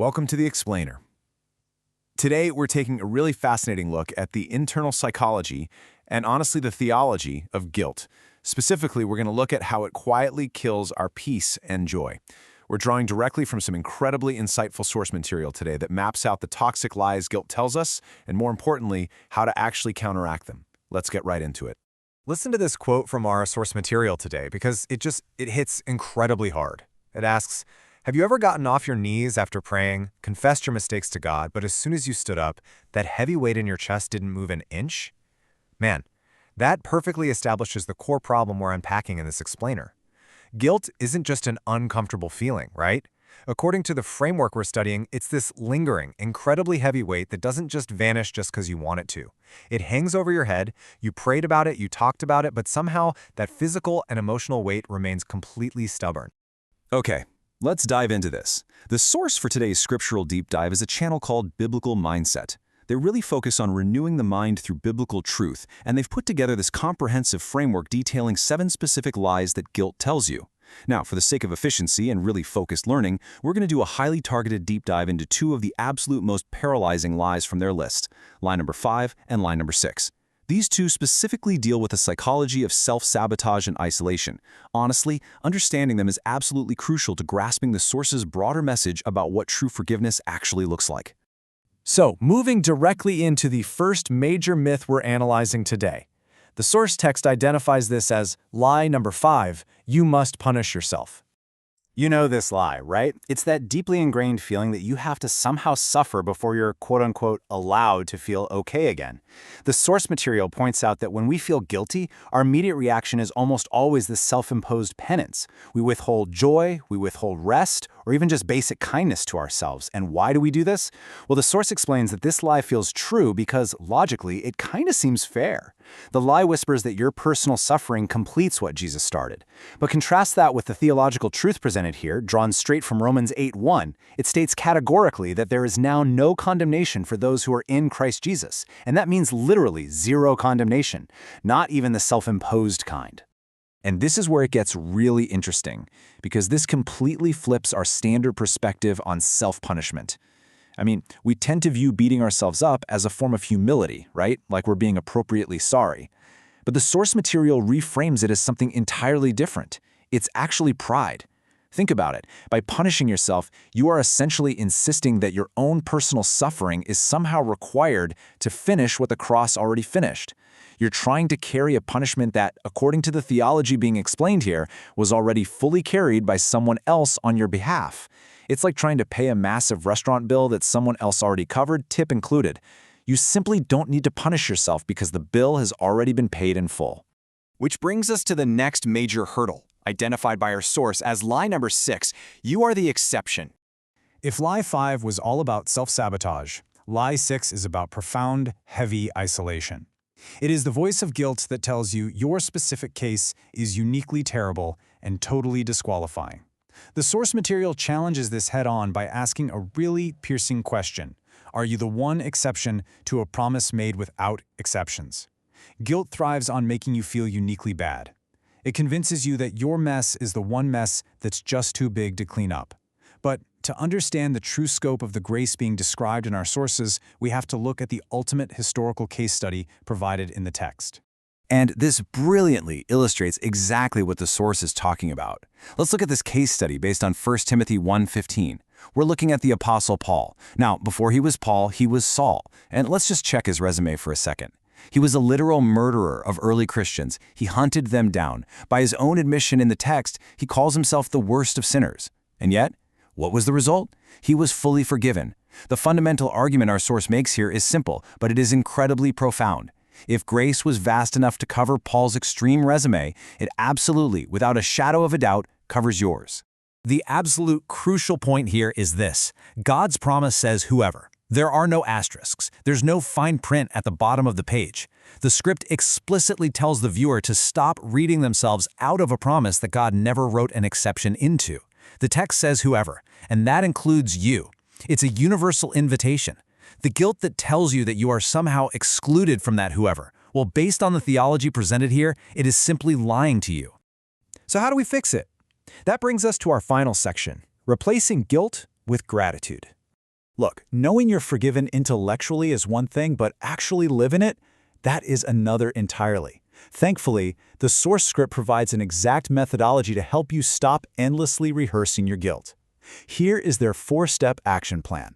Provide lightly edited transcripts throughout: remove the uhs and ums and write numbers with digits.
Welcome to The Explainer. Today, we're taking a really fascinating look at the internal psychology and honestly the theology of guilt. Specifically, we're going to look at how it quietly kills our peace and joy. We're drawing directly from some incredibly insightful source material today that maps out the toxic lies guilt tells us, and more importantly, how to actually counteract them. Let's get right into it. Listen to this quote from our source material today because it hits incredibly hard. It asks, have you ever gotten off your knees after praying, confessed your mistakes to God, but as soon as you stood up, that heavy weight in your chest didn't move an inch? Man, that perfectly establishes the core problem we're unpacking in this explainer. Guilt isn't just an uncomfortable feeling, right? According to the framework we're studying, it's this lingering, incredibly heavy weight that doesn't just vanish just because you want it to. It hangs over your head, you prayed about it, you talked about it, but somehow that physical and emotional weight remains completely stubborn. Okay, let's dive into this. The source for today's scriptural deep dive is a channel called Biblical Mindset. They really focus on renewing the mind through biblical truth, and they've put together this comprehensive framework detailing 7 specific lies that guilt tells you. Now, for the sake of efficiency and really focused learning, we're going to do a highly targeted deep dive into 2 of the absolute most paralyzing lies from their list, lie number 5 and lie number 6. These 2 specifically deal with the psychology of self-sabotage and isolation. Honestly, understanding them is absolutely crucial to grasping the source's broader message about what true forgiveness actually looks like. So, moving directly into the first major myth we're analyzing today. The source text identifies this as lie number 5, you must punish yourself. You know this lie, right? It's that deeply ingrained feeling that you have to somehow suffer before you're quote-unquote allowed to feel okay again. The source material points out that when we feel guilty, our immediate reaction is almost always this self-imposed penance. We withhold joy, we withhold rest, or even just basic kindness to ourselves. And why do we do this? Well, the source explains that this lie feels true because, logically, it kind of seems fair. The lie whispers that your personal suffering completes what Jesus started. But contrast that with the theological truth presented here, drawn straight from Romans 8:1. It states categorically that there is now no condemnation for those who are in Christ Jesus. And that means literally 0 condemnation, not even the self-imposed kind. And this is where it gets really interesting, because this completely flips our standard perspective on self-punishment. I mean, we tend to view beating ourselves up as a form of humility, right? Like we're being appropriately sorry. But the source material reframes it as something entirely different. It's actually pride. Think about it. By punishing yourself, you are essentially insisting that your own personal suffering is somehow required to finish what the cross already finished. You're trying to carry a punishment that, according to the theology being explained here, was already fully carried by someone else on your behalf. It's like trying to pay a massive restaurant bill that someone else already covered, tip included. You simply don't need to punish yourself because the bill has already been paid in full. Which brings us to the next major hurdle, identified by our source as lie number 6, you are the exception. If lie 5 was all about self-sabotage, lie 6 is about profound, heavy isolation. It is the voice of guilt that tells you your specific case is uniquely terrible and totally disqualifying. The source material challenges this head-on by asking a really piercing question. Are you the one exception to a promise made without exceptions? Guilt thrives on making you feel uniquely bad. It convinces you that your mess is the one mess that's just too big to clean up. But to understand the true scope of the grace being described in our sources, we have to look at the ultimate historical case study provided in the text. And this brilliantly illustrates exactly what the source is talking about. Let's look at this case study based on 1 Timothy 1:15. We're looking at the Apostle Paul. Now, before he was Paul, he was Saul. And let's just check his resume for a second. He was a literal murderer of early Christians. He hunted them down. By his own admission in the text, he calls himself the worst of sinners. And yet, what was the result? He was fully forgiven. The fundamental argument our source makes here is simple, but it is incredibly profound. If grace was vast enough to cover Paul's extreme resume, it absolutely, without a shadow of a doubt, covers yours. The absolute crucial point here is this. God's promise says whoever. There are no asterisks. There's no fine print at the bottom of the page. The script explicitly tells the viewer to stop reading themselves out of a promise that God never wrote an exception into. The text says whoever, and that includes you. It's a universal invitation. The guilt that tells you that you are somehow excluded from that whoever, well, based on the theology presented here, it is simply lying to you. So how do we fix it? That brings us to our final section, replacing guilt with gratitude. Look, knowing you're forgiven intellectually is one thing, but actually living it, that is another entirely. Thankfully, the source script provides an exact methodology to help you stop endlessly rehearsing your guilt. Here is their 4-step action plan.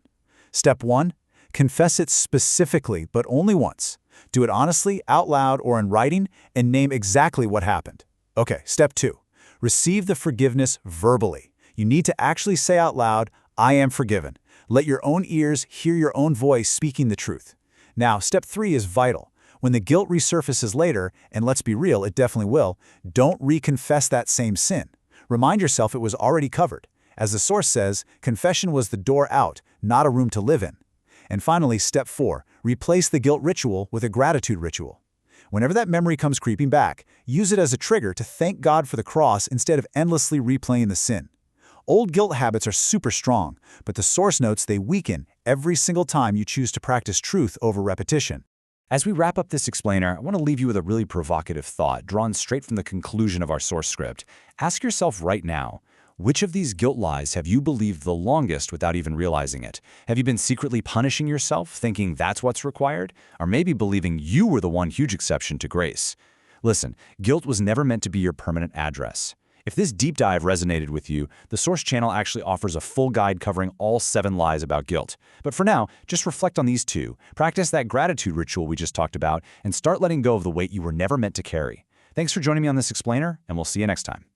Step 1. Confess it specifically, but only once. Do it honestly, out loud, or in writing, and name exactly what happened. Okay, step 2. Receive the forgiveness verbally. You need to actually say out loud, "I am forgiven." Let your own ears hear your own voice speaking the truth. Now, step 3 is vital. When the guilt resurfaces later, and let's be real, it definitely will, don't reconfess that same sin. Remind yourself it was already covered. As the source says, confession was the door out, not a room to live in. And finally, step 4, replace the guilt ritual with a gratitude ritual. Whenever that memory comes creeping back, use it as a trigger to thank God for the cross instead of endlessly replaying the sin. Old guilt habits are super strong, but the source notes they weaken every single time you choose to practice truth over repetition. As we wrap up this explainer, I want to leave you with a really provocative thought drawn straight from the conclusion of our source script. Ask yourself right now, which of these guilt lies have you believed the longest without even realizing it? Have you been secretly punishing yourself, thinking that's what's required? Or maybe believing you were the one huge exception to grace? Listen, guilt was never meant to be your permanent address. If this deep dive resonated with you, the Source channel actually offers a full guide covering all 7 lies about guilt. But for now, just reflect on these 2, practice that gratitude ritual we just talked about, and start letting go of the weight you were never meant to carry. Thanks for joining me on this explainer, and we'll see you next time.